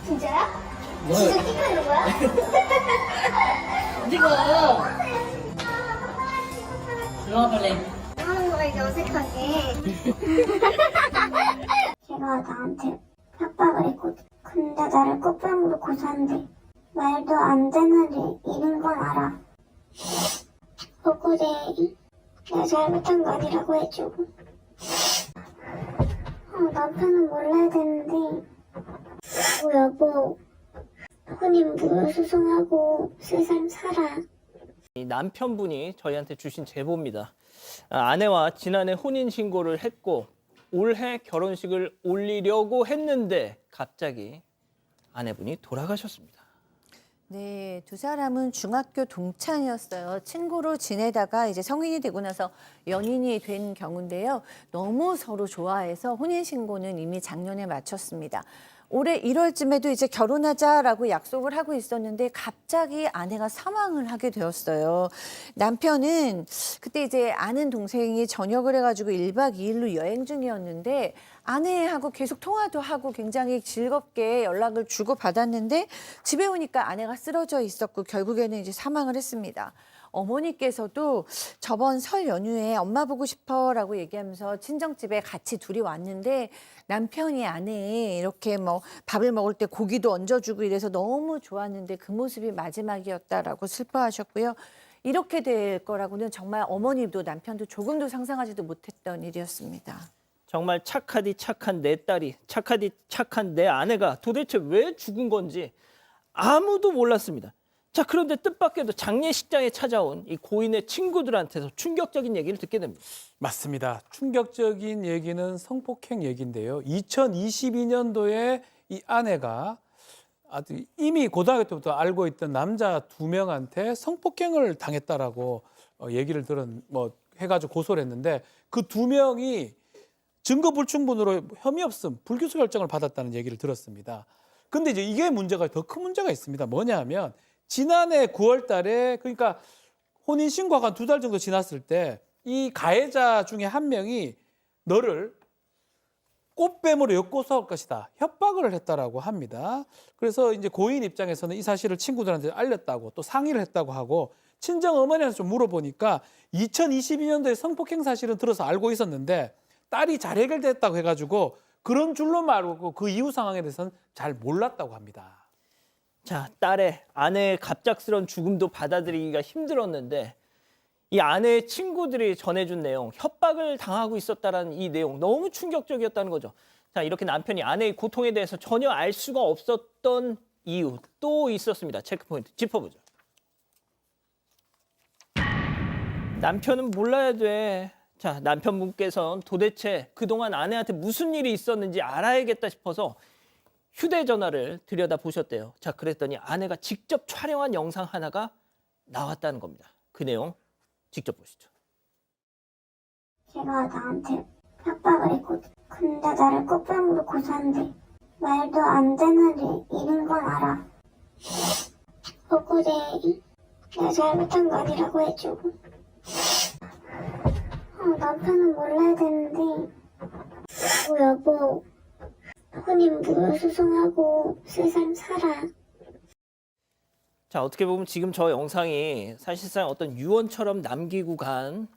진짜야? 뭐? 진짜 찍는 거야? 이거 들어와 빨리. 뭐 하는 거야 이게 어색하게. 걔가 나한테 협박을 했거든. 근데 나를 꽃뱀으로 고소한대. 말도 안 되는 일인 건 알아. 억울해. 내가 잘못한 거 아니라고 해주고. 남편은 몰라야 되는데. 여보. 혼인 무효소송하고 세상 살아. 이 남편분이 저희한테 주신 제보입니다. 아내와 지난해 혼인 신고를 했고 올해 결혼식을 올리려고 했는데 갑자기 아내분이 돌아가셨습니다. 네, 두 사람은 중학교 동창이었어요. 친구로 지내다가 이제 성인이 되고 나서 연인이 된 경우인데요. 너무 서로 좋아해서 혼인신고는 이미 작년에 마쳤습니다. 올해 1월쯤에도 이제 결혼하자라고 약속을 하고 있었는데 갑자기 아내가 사망을 하게 되었어요. 남편은 그때 이제 아는 동생이 전역을 해가지고 1박 2일로 여행 중이었는데 아내하고 계속 통화도 하고 굉장히 즐겁게 연락을 주고받았는데 집에 오니까 아내가 쓰러져 있었고 결국에는 이제 사망을 했습니다. 어머니께서도 저번 설 연휴에 엄마 보고 싶어라고 얘기하면서 친정집에 같이 둘이 왔는데 남편이 아내에 이렇게 뭐 밥을 먹을 때 고기도 얹어주고 이래서 너무 좋았는데 그 모습이 마지막이었다라고 슬퍼하셨고요. 이렇게 될 거라고는 정말 어머니도 남편도 조금도 상상하지도 못했던 일이었습니다. 정말 착하디 착한 내 딸이, 착하디 착한 내 아내가 도대체 왜 죽은 건지 아무도 몰랐습니다. 자, 그런데 뜻밖에도 장례식장에 찾아온 이 고인의 친구들한테서 충격적인 얘기를 듣게 됩니다. 맞습니다. 충격적인 얘기는 성폭행 얘기인데요. 2022년도에 이 아내가 아주 이미 고등학교 때부터 알고 있던 남자 2명한테 성폭행을 당했다라고 얘기를 해가지고 고소를 했는데 그 2명이 증거 불충분으로 혐의 없음, 불기소 결정을 받았다는 얘기를 들었습니다. 근데 이제 이게 문제가 더 큰 문제가 있습니다. 뭐냐 하면 지난해 9월 달에 그러니까 혼인신고가 한 2달 정도 지났을 때 이 가해자 중에 한 명이 너를 꽃뱀으로 엮고서 할 것이다. 협박을 했다라고 합니다. 그래서 이제 고인 입장에서는 이 사실을 친구들한테 알렸다고 또 상의를 했다고 하고 친정 어머니한테 좀 물어보니까 2022년도에 성폭행 사실은 들어서 알고 있었는데 딸이 잘 해결됐다고 해가지고 그런 줄로만 알고 그 이후 상황에 대해서는 잘 몰랐다고 합니다. 자, 딸의 아내의 갑작스러운 죽음도 받아들이기가 힘들었는데 이 아내의 친구들이 전해준 내용, 협박을 당하고 있었다는 이 내용 너무 충격적이었다는 거죠. 자, 이렇게 남편이 아내의 고통에 대해서 전혀 알 수가 없었던 이유 또 있었습니다. 체크포인트 짚어보죠. 남편은 몰라야 돼. 자, 남편분께서는 도대체 그동안 아내한테 무슨 일이 있었는지 알아야겠다 싶어서 휴대전화를 들여다보셨대요. 자, 그랬더니 아내가 직접 촬영한 영상 하나가 나왔다는 겁니다. 그 내용 직접 보시죠. 걔가 나한테 협박을 했거든. 근데 나를 꽃뱀으로 고소한대. 말도 안 되는 일인 건 알아. 억울해. 내가 잘못한 거 아니라고 해주고. 남편은 몰라야 되는데. 여보. 혼인 무효소송하고 세상 살아. 자, 어떻게 보면 지금 저 영상이 사실상 어떤 유언처럼 남기고 간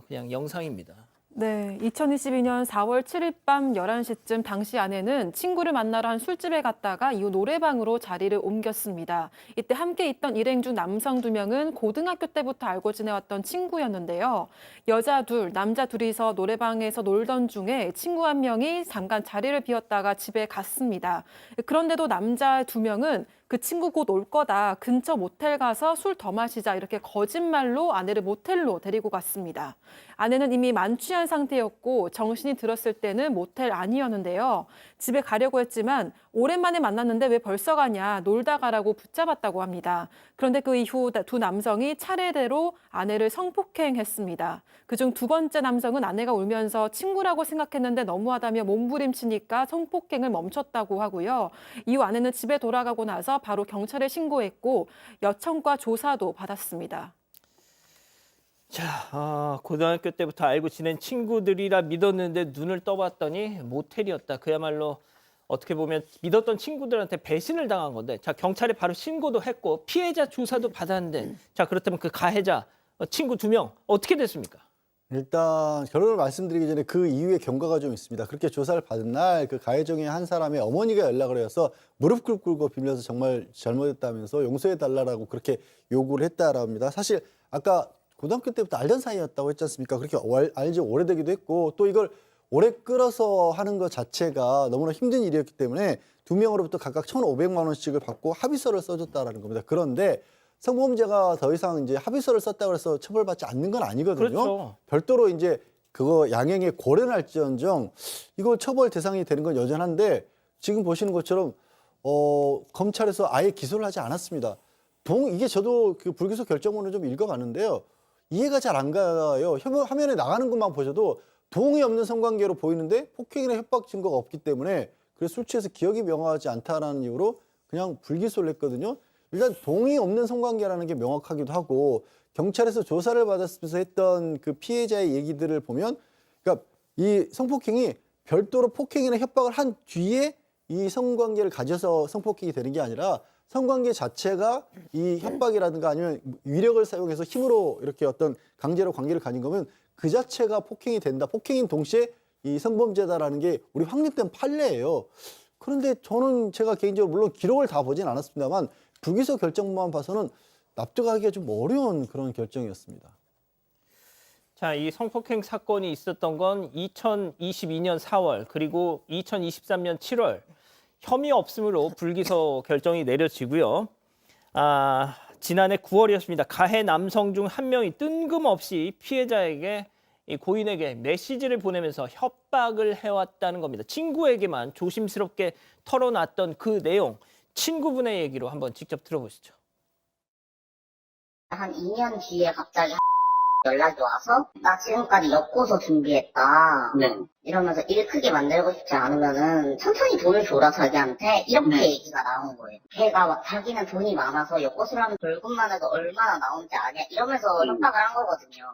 그냥 영상입니다. 네, 2022년 4월 7일 밤 11시쯤 당시 아내는 친구를 만나러 한 술집에 갔다가 이후 노래방으로 자리를 옮겼습니다. 이때 함께 있던 일행 중 남성 2명은 고등학교 때부터 알고 지내왔던 친구였는데요. 여자 둘, 남자 둘이서 노래방에서 놀던 중에 친구 한 명이 잠깐 자리를 비웠다가 집에 갔습니다. 그런데도 남자 2명은 그 친구 곧 올 거다. 근처 모텔 가서 술 더 마시자. 이렇게 거짓말로 아내를 모텔로 데리고 갔습니다. 아내는 이미 만취한 상태였고 정신이 들었을 때는 모텔 아니었는데요. 집에 가려고 했지만 오랜만에 만났는데 왜 벌써 가냐. 놀다 가라고 붙잡았다고 합니다. 그런데 그 이후 두 남성이 차례대로 아내를 성폭행했습니다. 그중 두 번째 남성은 아내가 울면서 친구라고 생각했는데 너무하다며 몸부림치니까 성폭행을 멈췄다고 하고요. 이후 아내는 집에 돌아가고 나서 바로 경찰에 신고했고 여청과 조사도 받았습니다. 자, 고등학교 때부터 알고 지낸 친구들이라 믿었는데 눈을 떠봤더니 모텔이었다. 그야말로 어떻게 보면 믿었던 친구들한테 배신을 당한 건데, 자, 경찰에 바로 신고도 했고 피해자 조사도 받았는데, 자, 그렇다면 그 가해자 친구 2명 어떻게 됐습니까? 일단 결론을 말씀드리기 전에 그 이후의 경과가 좀 있습니다. 그렇게 조사를 받은 날 그 가해 중에 한 사람의 어머니가 연락을 해서 무릎 꿇고 빌면서 정말 잘못했다면서 용서해달라고 그렇게 요구를 했다라고 합니다. 사실 아까 고등학교 때부터 알던 사이였다고 했지 않습니까? 그렇게 알지 오래되기도 했고 또 이걸 오래 끌어서 하는 것 자체가 너무나 힘든 일이었기 때문에 2명으로부터 각각 1,500만 원씩을 받고 합의서를 써줬다라는 겁니다. 그런데 성범죄가 더 이상 이제 합의서를 썼다고 해서 처벌받지 않는 건 아니거든요. 그렇죠. 별도로 이제 그거 양형에 고려할지언정 이거 처벌 대상이 되는 건 여전한데 지금 보시는 것처럼 검찰에서 아예 기소를 하지 않았습니다. 이게 저도 그 불기소 결정문을 좀 읽어봤는데요. 이해가 잘 안 가요. 화면에 나가는 것만 보셔도 동의 없는 성관계로 보이는데 폭행이나 협박 증거가 없기 때문에 그래서 술 취해서 기억이 명확하지 않다라는 이유로 그냥 불기소를 했거든요. 일단 동의 없는 성관계라는 게 명확하기도 하고 경찰에서 조사를 받았으면서 했던 그 피해자의 얘기들을 보면 그러니까 이 성폭행이 별도로 폭행이나 협박을 한 뒤에 이 성관계를 가져서 성폭행이 되는 게 아니라 성관계 자체가 이 협박이라든가 아니면 위력을 사용해서 힘으로 이렇게 어떤 강제로 관계를 가진 거면 그 자체가 폭행이 된다. 폭행인 동시에 이 성범죄다라는 게 우리 확립된 판례예요. 그런데 저는 제가 개인적으로 물론 기록을 다 보진 않았습니다만 불기소 결정만 봐서는 납득하기가 좀 어려운 그런 결정이었습니다. 자, 이 성폭행 사건이 있었던 건 2022년 4월 그리고 2023년 7월 혐의 없음으로 불기소 결정이 내려지고요. 지난해 9월이었습니다. 가해 남성 중 한 명이 뜬금없이 피해자에게 이 고인에게 메시지를 보내면서 협박을 해왔다는 겁니다. 친구에게만 조심스럽게 털어놨던 그 내용, 친구분의 얘기로 한번 직접 들어보시죠. 한 2년 뒤에 갑자기 연락이 와서 나 지금까지 엮고서 준비했다. 네. 이러면서 일 크게 만들고 싶지 않으면은 천천히 돈을 줘라 자기한테 이렇게 네. 얘기가 나온 거예요. 걔가 막 자기는 돈이 많아서 엮고서를 하면 벌금만 해도 얼마나 나오는지 아냐 이러면서 협박을 한 거거든요.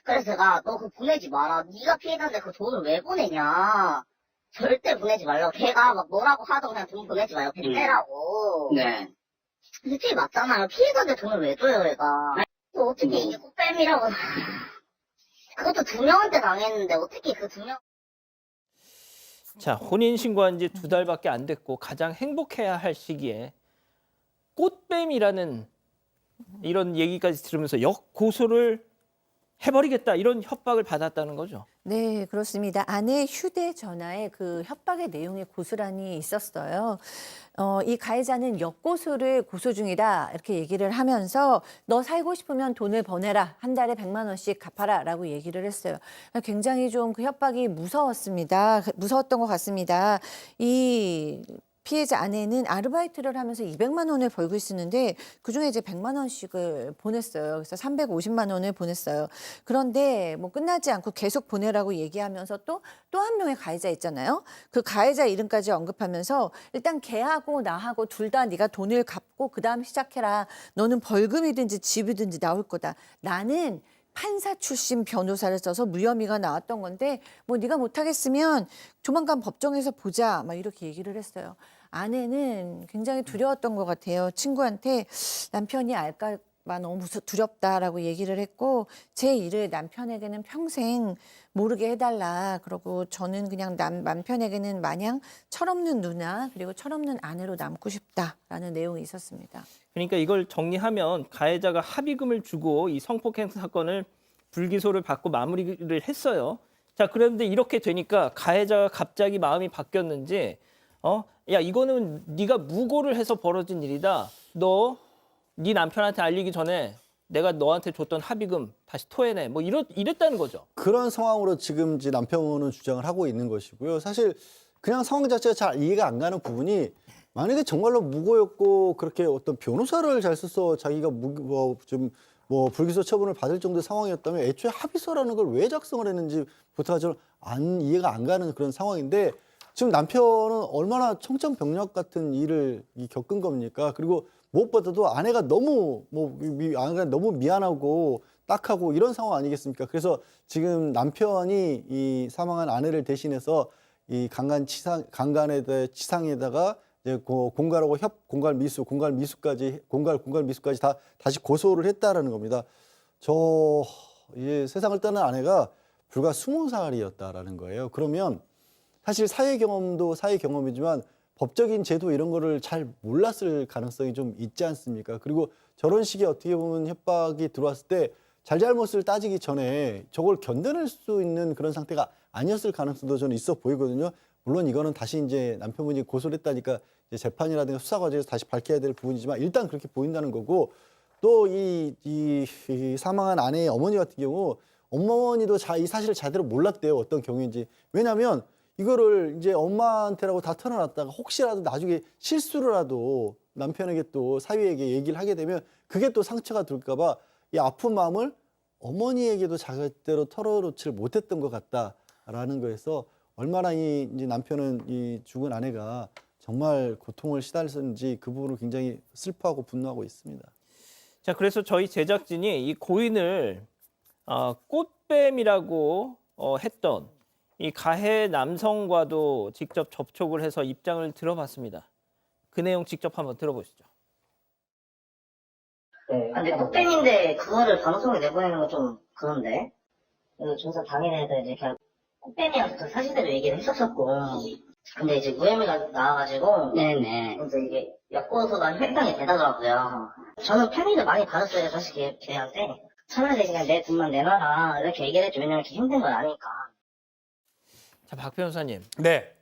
그래서 제가 너 그거 보내지 마라. 네가 피해자인데 그 돈을 왜 보내냐. 절대 보내지 말라고. 걔가 막 뭐라고 하던 그냥 돈 보내지 말고 걔 떼라고. 네. 솔직히 맞잖아요. 피해자인데 돈을 왜 줘요 얘가. 또 어떻게 이게 꽃뱀이라고. 그것도 2명한테 당했는데 어떻게 그 2명. 자, 혼인신고한 지 2달밖에 안 됐고 가장 행복해야 할 시기에 꽃뱀이라는 이런 얘기까지 들으면서 역고소를 해버리겠다 이런 협박을 받았다는 거죠. 네, 그렇습니다. 아내 휴대전화에 그 협박의 내용이 고스란히 있었어요. 이 가해자는 역고소를 고소 중이다 이렇게 얘기를 하면서 너 살고 싶으면 돈을 보내라. 한 달에 100만 원씩 갚아라 라고 얘기를 했어요. 굉장히 좀 그 협박이 무서웠습니다. 무서웠던 것 같습니다. 이 피해자 아내는 아르바이트를 하면서 200만 원을 벌고 있었는데 그중에 이제 100만 원씩을 보냈어요. 그래서 350만 원을 보냈어요. 그런데 뭐 끝나지 않고 계속 보내라고 얘기하면서 또 한 명의 가해자 있잖아요. 그 가해자 이름까지 언급하면서 일단 걔하고 나하고 둘 다 네가 돈을 갚고 그다음 시작해라. 너는 벌금이든지 집이든지 나올 거다. 나는 판사 출신 변호사를 써서 무혐의가 나왔던 건데 뭐 네가 못하겠으면 조만간 법정에서 보자 막 이렇게 얘기를 했어요. 아내는 굉장히 두려웠던 것 같아요. 친구한테 남편이 알까 봐 너무 두렵다라고 얘기를 했고 제 일을 남편에게는 평생 모르게 해달라. 그러고 저는 그냥 남편에게는 마냥 철없는 누나 그리고 철없는 아내로 남고 싶다라는 내용이 있었습니다. 그러니까 이걸 정리하면 가해자가 합의금을 주고 이 성폭행 사건을 불기소를 받고 마무리를 했어요. 자, 그런데 이렇게 되니까 가해자가 갑자기 마음이 바뀌었는지 야, 이거는 네가 무고를 해서 벌어진 일이다. 너 네 남편한테 알리기 전에 내가 너한테 줬던 합의금 다시 토해내. 뭐 이랬다는 거죠. 그런 상황으로 지금 이제 남편은 주장을 하고 있는 것이고요. 사실 그냥 상황 자체가 잘 이해가 안 가는 부분이 만약에 정말로 무고였고 그렇게 어떤 변호사를 잘 써서 자기가 불기소 처분을 받을 정도의 상황이었다면 애초에 합의서라는 걸 왜 작성을 했는지부터 저는 이해가 안 가는 그런 상황인데 지금 남편은 얼마나 청천벽력 같은 일을 겪은 겁니까? 그리고 무엇보다도 아내가 너무 미안하고 딱하고 이런 상황 아니겠습니까? 그래서 지금 남편이 이 사망한 아내를 대신해서 이 강간에 치상에다가 이제 공갈하고 공갈 미수까지 다 다시 고소를 했다라는 겁니다. 세상을 떠난 아내가 불과 20살이었다라는 거예요. 그러면 사실 사회 경험이지만 법적인 제도 이런 거를 잘 몰랐을 가능성이 좀 있지 않습니까? 그리고 저런 식의 어떻게 보면 협박이 들어왔을 때 잘잘못을 따지기 전에 저걸 견뎌낼 수 있는 그런 상태가 아니었을 가능성도 저는 있어 보이거든요. 물론 이거는 다시 이제 남편분이 고소를 했다니까 이제 재판이라든가 수사 과정에서 다시 밝혀야 될 부분이지만 일단 그렇게 보인다는 거고, 또 이 사망한 아내의 어머니 같은 경우 어머니도 이 사실을 제대로 몰랐대요. 어떤 경우인지. 왜냐하면 이거를 이제 엄마한테라고 다 털어놨다가 혹시라도 나중에 실수로라도 남편에게 또 사위에게 얘기를 하게 되면 그게 또 상처가 될까 봐 이 아픈 마음을 어머니에게도 제대로 털어놓지를 못했던 것 같다라는 거에서 얼마나 이제 남편은 이 죽은 아내가 정말 고통을 시달렸는지 그 부분을 굉장히 슬퍼하고 분노하고 있습니다. 자, 그래서 저희 제작진이 이 고인을 꽃뱀이라고 했던 이 가해 남성과도 직접 접촉을 해서 입장을 들어봤습니다. 그 내용 직접 한번 들어보시죠. 근데 꽃뱀인데 그거를 방송에 내보내는 건 좀 그런데. 조사 당일에도 이제 그냥 꽃뱀이라서 그 사실대로 얘기를 했었었고. 근데 이제 무혐의가 나와가지고. 네네. 이제 이게 엮어서가 혈당이 되더라고요. 저는 편의를 많이 받았어요, 사실 걔한테. 차라리 그냥 내 돈만 내놔라. 이렇게 얘기를 했죠. 왜냐면 이렇게 힘든 걸 아니까. 자, 박 변호사님. 네.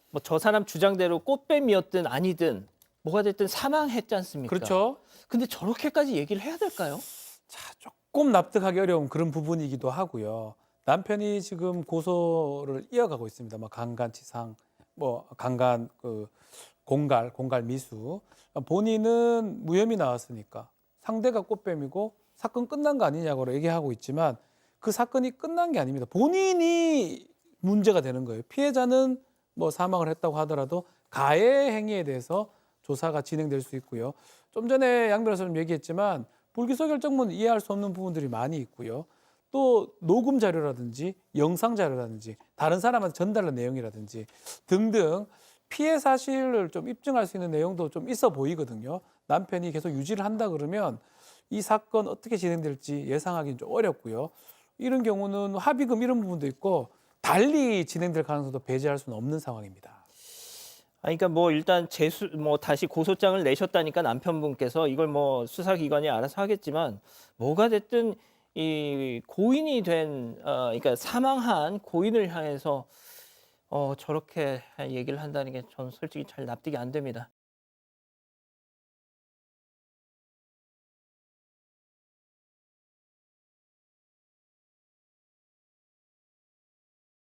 뭐 저 사람 주장대로 꽃뱀이었든 아니든 뭐가 됐든 사망했지 않습니까? 그렇죠. 근데 저렇게까지 얘기를 해야 될까요? 자, 조금 납득하기 어려운 그런 부분이기도 하고요. 남편이 지금 고소를 이어가고 있습니다. 뭐 강간치상, 뭐 강간 공갈 미수. 본인은 무혐의 나왔으니까 상대가 꽃뱀이고 사건 끝난 거 아니냐고 얘기하고 있지만 그 사건이 끝난 게 아닙니다. 본인이 문제가 되는 거예요. 피해자는 뭐 사망을 했다고 하더라도 가해 행위에 대해서 조사가 진행될 수 있고요. 좀 전에 양 변호사님 얘기했지만 불기소 결정문 이해할 수 없는 부분들이 많이 있고요. 또 녹음 자료라든지 영상 자료라든지 다른 사람한테 전달한 내용이라든지 등등 피해 사실을 좀 입증할 수 있는 내용도 좀 있어 보이거든요. 남편이 계속 유지를 한다 그러면 이 사건 어떻게 진행될지 예상하기는 좀 어렵고요. 이런 경우는 합의금 이런 부분도 있고 달리 진행될 가능성도 배제할 수는 없는 상황입니다. 그러니까 뭐 일단 다시 고소장을 내셨다니까 남편분께서 이걸 뭐 수사기관이 알아서 하겠지만 뭐가 됐든 이 고인이 그러니까 사망한 고인을 향해서 저렇게 얘기를 한다는 게 전 솔직히 잘 납득이 안 됩니다.